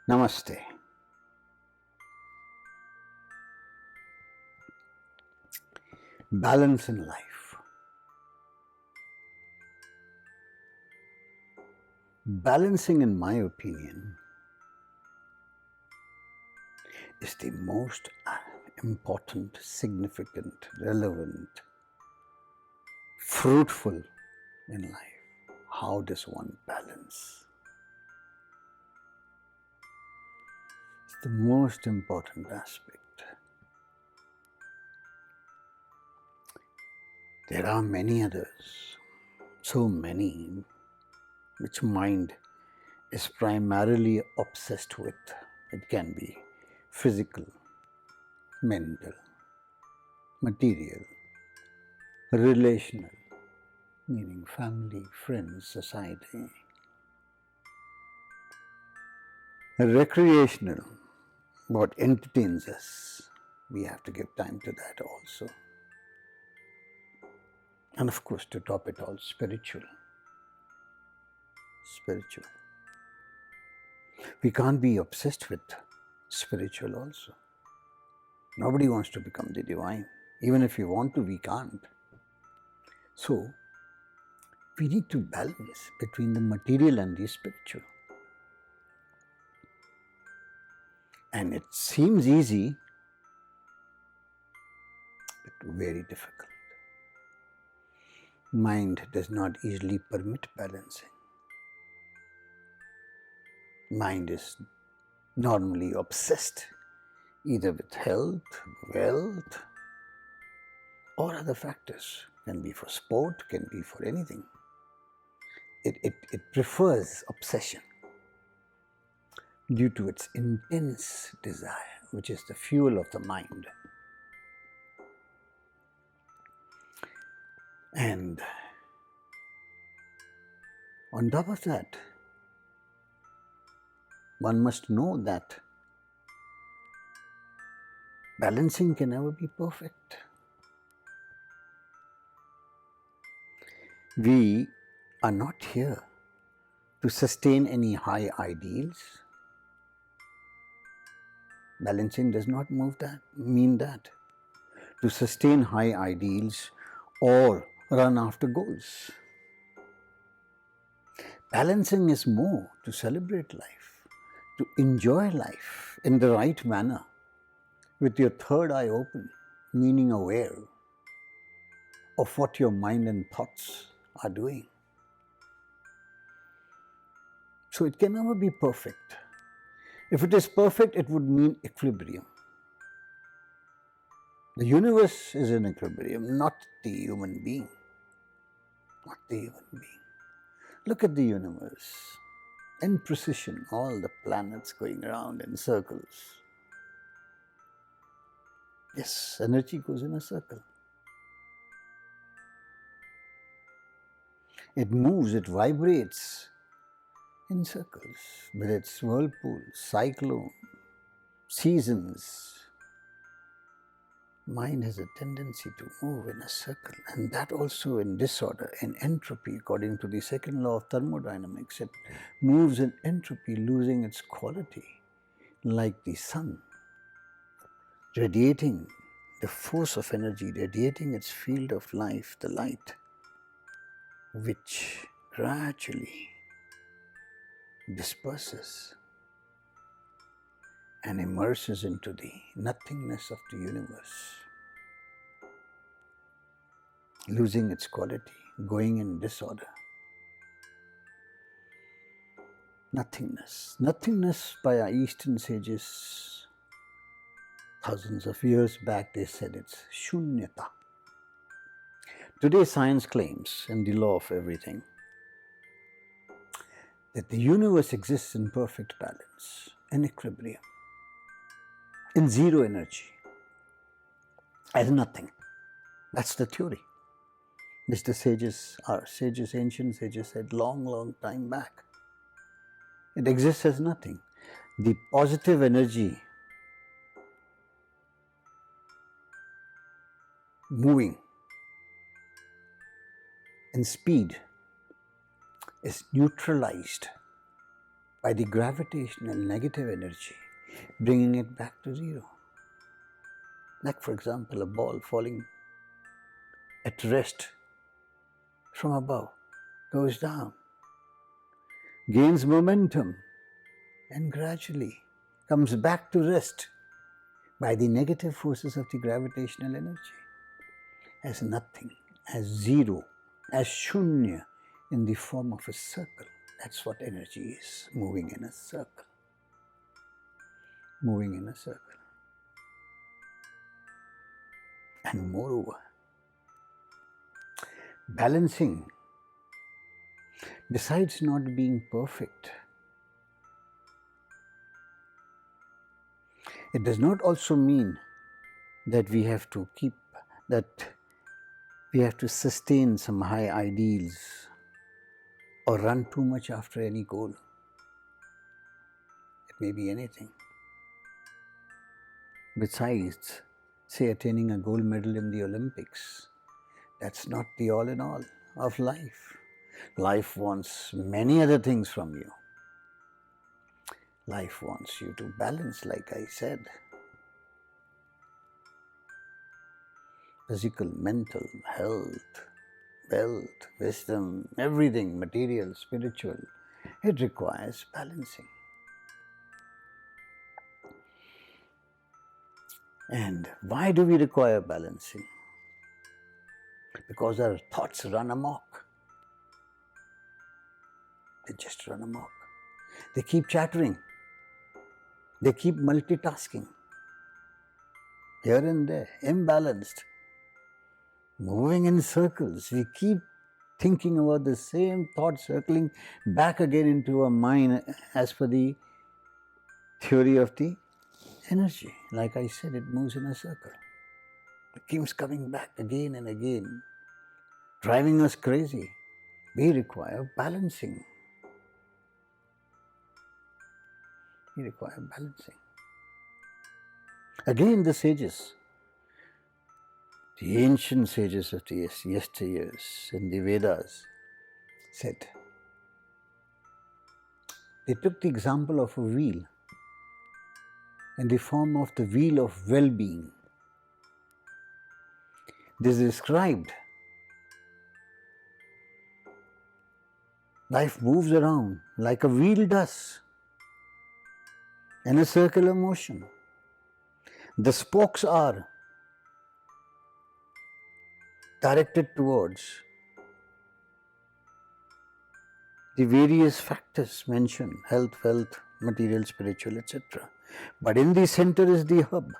Namaste. Balance in life. Balancing, in my opinion, is the most important, significant, relevant, fruitful in life. How does one balance? It's the most important aspect. There are many others, so many, which mind is primarily obsessed with. It can be physical, mental, material, relational, meaning family, friends, society, recreational, what entertains us. We have to give time to that also. And of course, to top it all, spiritual. Spiritual. We can't be obsessed with spiritual also. Nobody wants to become the divine. Even if we want to, we can't. So, we need to balance between the material and the spiritual. And it seems easy, but very difficult. Mind does not easily permit balancing. Mind is normally obsessed either with health, wealth, or other factors. Can be for sport, can be for anything. It prefers obsession due to its intense desire, which is the fuel of the mind. And on top of that, one must know that balancing can never be perfect. We are not here to sustain any high ideals. Balancing does not mean that. To sustain high ideals or run after goals. Balancing is more to celebrate life, to enjoy life in the right manner, with your third eye open, meaning aware of what your mind and thoughts are doing. So it can never be perfect. If it is perfect, it would mean equilibrium. The universe is in equilibrium, not the human being. Not the human being. Look at the universe. In precision, all the planets going around in circles. Yes, energy goes in a circle. It moves, it vibrates in circles, whether it's whirlpool, cyclone, seasons. Mind has a tendency to move in a circle, and that also in disorder, in entropy, according to the second law of thermodynamics. It moves in entropy, losing its quality, like the sun, radiating the force of energy, radiating its field of life, the light, which gradually disperses and immerses into the nothingness of the universe, losing its quality, going in disorder. Nothingness. Nothingness, by our Eastern sages, thousands of years back, they said it's shunyata. Today science claims, in the law of everything, that the universe exists in perfect balance, in equilibrium, in zero energy, as nothing. That's the theory. Which the sages, our sages, ancient sages said long time back. It exists as nothing. The positive energy moving in speed is neutralized by the gravitational negative energy, bringing it back to zero. Like, for example, a ball falling at rest from above, goes down, gains momentum, and gradually comes back to rest by the negative forces of the gravitational energy, as nothing, as zero, as shunya, in the form of a circle. That's what energy is, moving in a circle. Moving in a circle. And moreover, balancing, besides not being perfect, it does not also mean that we have to sustain some high ideals or run too much after any goal. It may be anything. Besides, say, attaining a gold medal in the Olympics, that's not the all in all of life. Life wants many other things from you. Life wants you to balance, like I said. Physical, mental, health, wealth, wisdom, everything, material, spiritual, it requires balancing. And why do we require balancing? Because our thoughts run amok. They just run amok. They keep chattering. They keep multitasking. Here and there, imbalanced. Moving in circles. We keep thinking about the same thought circling back again into our mind as per the theory of the energy. Like I said, it moves in a circle. It keeps coming back again and again, driving us crazy. We require balancing. We require balancing. Again, the sages, the ancient sages of the yesteryears in the Vedas said, they took the example of a wheel in the form of the wheel of well-being. This described life moves around like a wheel does in a circular motion. The spokes are directed towards the various factors mentioned, health, wealth, material, spiritual, etc. But in the center is the hub.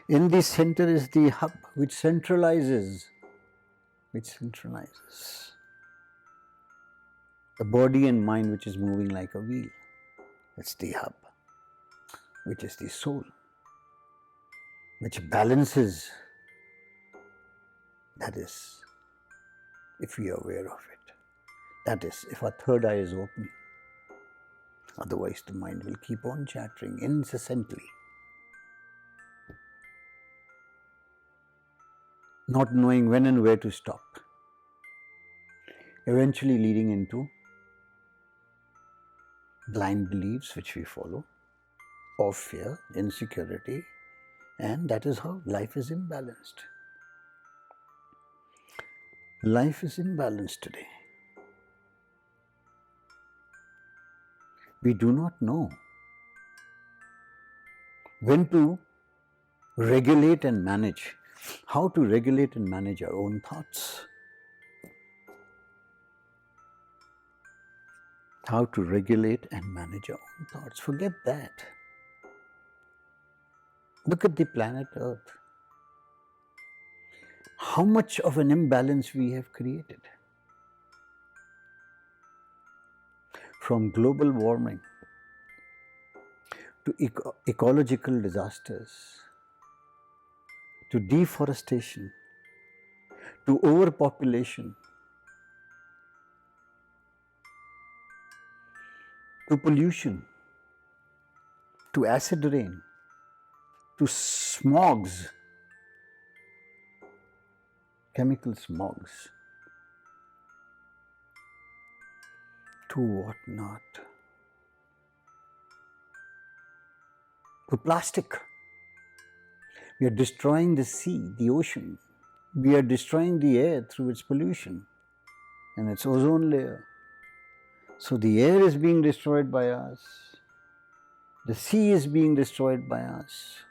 In the center is the hub which centralizes the body and mind, which is moving like a wheel. It's the hub, which is the soul, which balances. That is, if we are aware of it. That is, if our third eye is open. Otherwise, the mind will keep on chattering incessantly, not knowing when and where to stop, eventually leading into blind beliefs which we follow, or fear, insecurity, and that is how life is imbalanced. Life is imbalanced today. We do not know when to regulate and manage, how to regulate and manage our own thoughts. How to regulate and manage our own thoughts. Forget that. Look at the planet Earth. How much of an imbalance we have created. From global warming to ecological disasters, to deforestation, to overpopulation, to pollution, to acid rain, to smogs, chemical smogs, to what not. to plastic. We are destroying the sea, the ocean. We are destroying the air through its pollution and its ozone layer. So the air is being destroyed by us. The sea is being destroyed by us.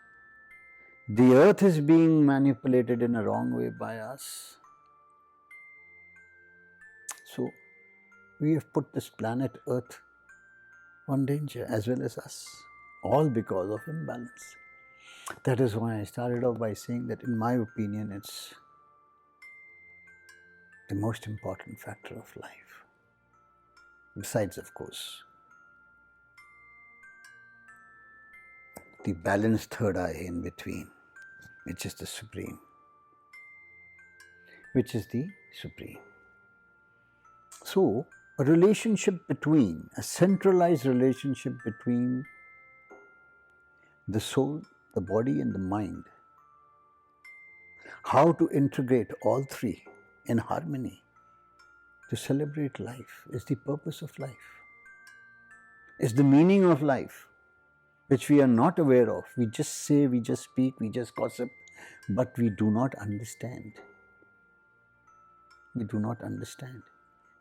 The earth is being manipulated in a wrong way by us. So we have put this planet Earth on danger as well as us, all because of imbalance. That is why I started off by saying that in my opinion it's the most important factor of life. Besides, of course, the balanced third eye in between, which is the supreme. So, a centralized relationship between the soul, the body and the mind. How to integrate all three in harmony to celebrate life is the purpose of life, is the meaning of life, which we are not aware of. We just say, we just speak, we just gossip, but we do not understand. We do not understand.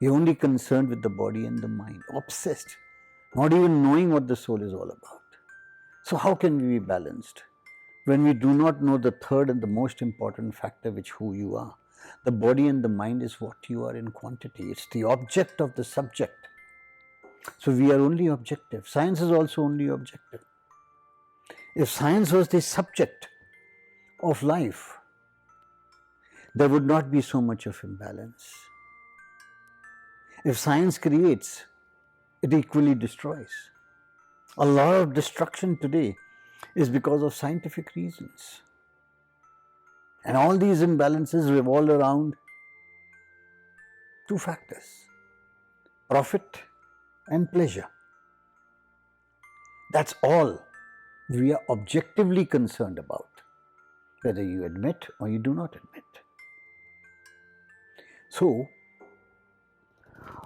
We are only concerned with the body and the mind, obsessed, not even knowing what the soul is all about. So how can we be balanced when we do not know the third and the most important factor, which who you are? The body and the mind is what you are in quantity. It's the object of the subject. So we are only objective. Science is also only objective. If science was the subject of life, there would not be so much of imbalance. If science creates, it equally destroys. A lot of destruction today is because of scientific reasons. And all these imbalances revolve around two factors: profit and pleasure. That's all we are objectively concerned about, whether you admit or you do not admit. So,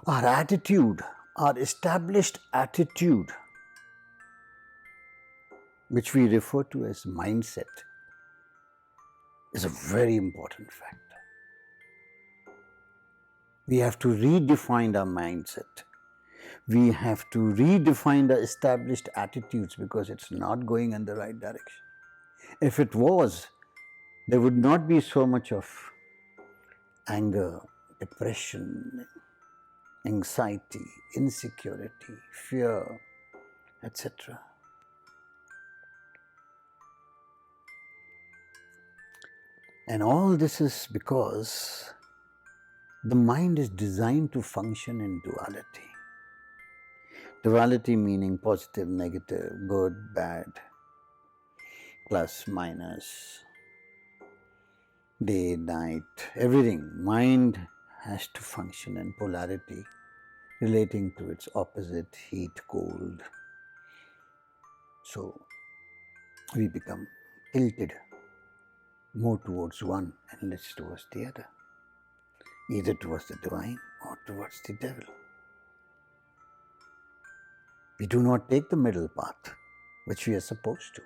our attitude, our established attitude, which we refer to as mindset, is a very important factor. We have to redefine our mindset. We have to redefine the established attitudes because it's not going in the right direction. If it was, there would not be so much of anger, depression, anxiety, insecurity, fear, etc. And all this is because the mind is designed to function in duality. Duality meaning positive, negative, good, bad, plus, minus, day, night, everything. Mind has to function in polarity, relating to its opposite, heat, cold. So, we become tilted more towards one and less towards the other, either towards the divine or towards the devil. We do not take the middle path, which we are supposed to.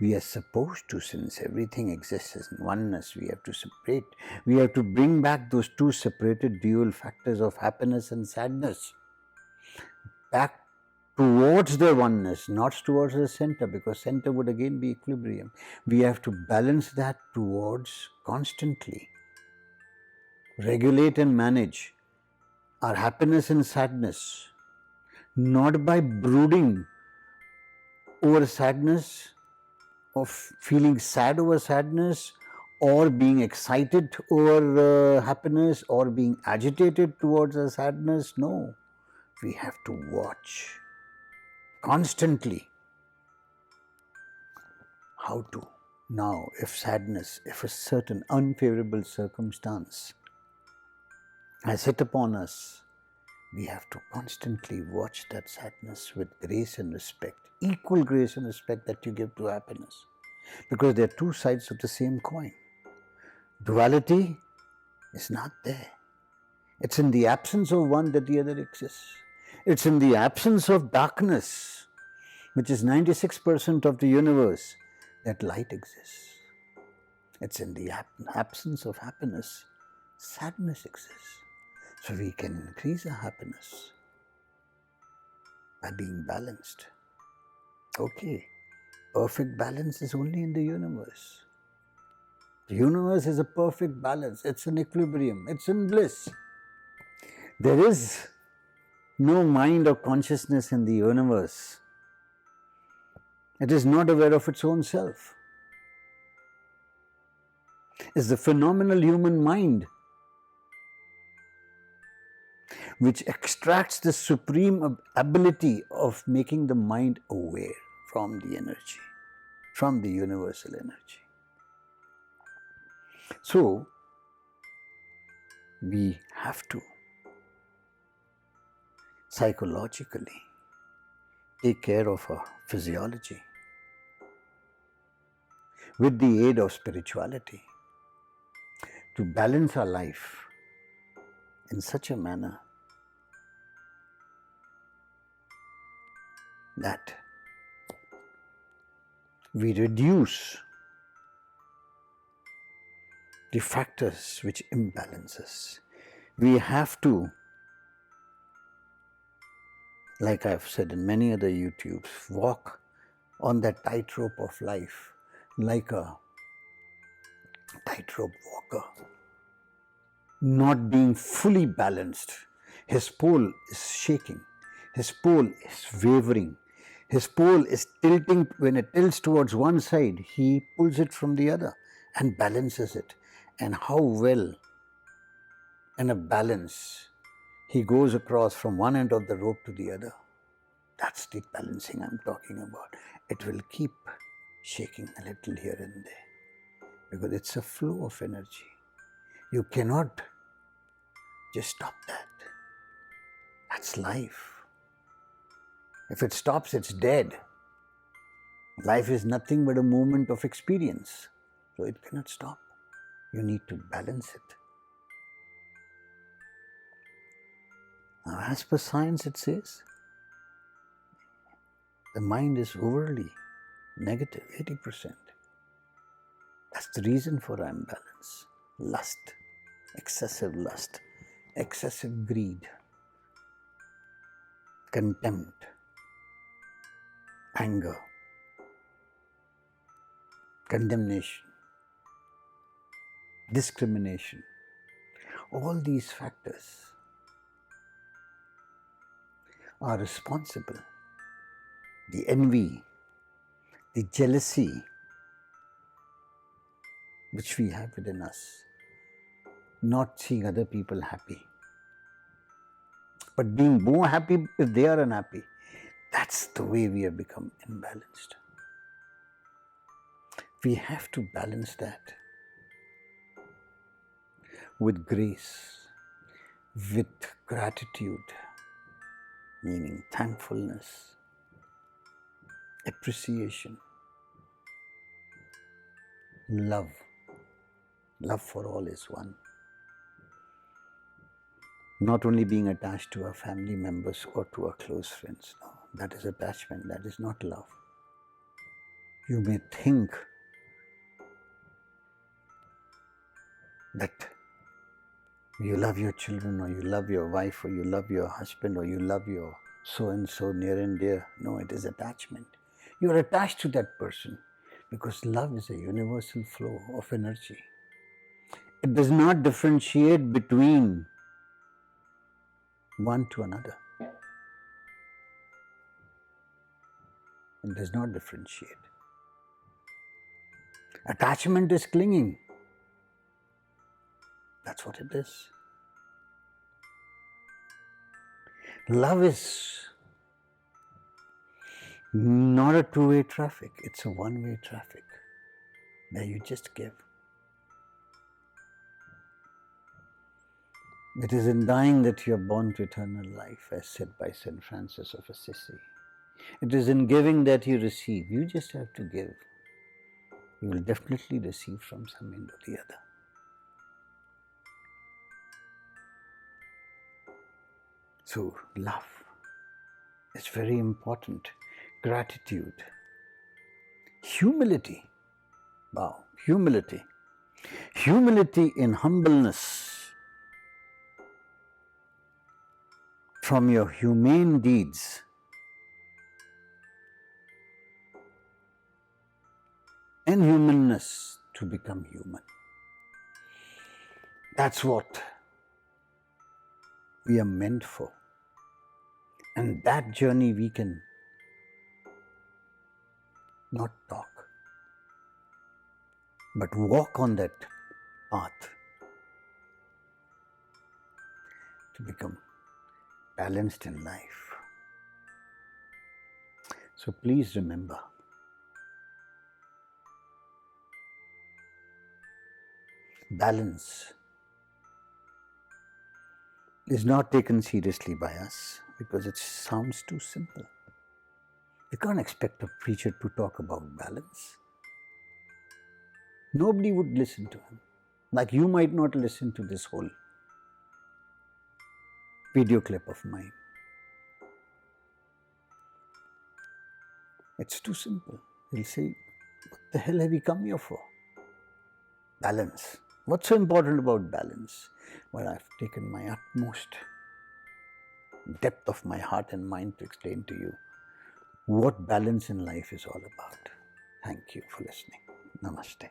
We are supposed to, since everything exists as oneness, we have to separate. We have to bring back those two separated dual factors of happiness and sadness back towards the oneness, not towards the center, because center would again be equilibrium. We have to balance that towards constantly. Regulate and manage our happiness and sadness, not by brooding over sadness, of feeling sad over sadness, or being excited over happiness, or being agitated towards a sadness. No, we have to watch constantly how to. Now, if sadness, if a certain unfavorable circumstance has hit upon us, we have to constantly watch that sadness with grace and respect, equal grace and respect that you give to happiness, because they are two sides of the same coin. Duality is not there. It's in the absence of one that the other exists. It's in the absence of darkness, which is 96% of the universe, that light exists. It's in the absence of happiness, sadness exists. So we can increase our happiness by being balanced. Okay, perfect balance is only in the universe. The universe is a perfect balance. It's in equilibrium. It's in bliss. There is no mind or consciousness in the universe. It is not aware of its own self. It's the phenomenal human mind which extracts the supreme ability of making the mind aware from the energy, from the universal energy. So, we have to psychologically take care of our physiology with the aid of spirituality to balance our life in such a manner that we reduce the factors which imbalance us. We have to, like I've said in many other YouTubes, walk on that tightrope of life like a tightrope walker, not being fully balanced. His pole is shaking, his pole is wavering, his pole is tilting. When it tilts towards one side, he pulls it from the other and balances it. And how well in a balance he goes across from one end of the rope to the other. That's the balancing I'm talking about. It will keep shaking a little here and there because it's a flow of energy. You cannot just stop that. That's life. If it stops, it's dead. Life is nothing but a moment of experience. So it cannot stop. You need to balance it. Now, as per science, it says the mind is overly negative, 80%. That's the reason for imbalance. Lust, excessive greed, contempt, anger, condemnation, discrimination. All these factors are responsible. The envy, the jealousy which we have within us, not seeing other people happy, but being more happy if they are unhappy. That's the way we have become imbalanced. We have to balance that with grace, with gratitude, meaning thankfulness, appreciation, love. Love for all is one. Not only being attached to our family members or to our close friends. No, that is attachment, that is not love. You may think that you love your children, or you love your wife, or you love your husband, or you love your so-and-so near and dear. No, it is attachment. You are attached to that person because love is a universal flow of energy. It does not differentiate between one to another. It does not differentiate. Attachment is clinging. That's what it is. Love is not a two-way traffic. It's a one-way traffic where you just give. It is in dying that you are born to eternal life, as said by St. Francis of Assisi. It is in giving that you receive. You just have to give. You will definitely receive from some end or the other. So, love is very important gratitude, humility. Wow, humility. Humility in humbleness from your humane deeds. And humanness to become human. That's what we are meant for. And that journey we can not talk, but walk on that path to become balanced in life. So please remember, balance is not taken seriously by us because it sounds too simple. You can't expect a preacher to talk about balance. Nobody would listen to him. Like you might not listen to this whole video clip of mine. It's too simple. He'll say, what the hell have you come here for? Balance. What's so important about balance? Well, I've taken my utmost depth of my heart and mind to explain to you what balance in life is all about. Thank you for listening. Namaste.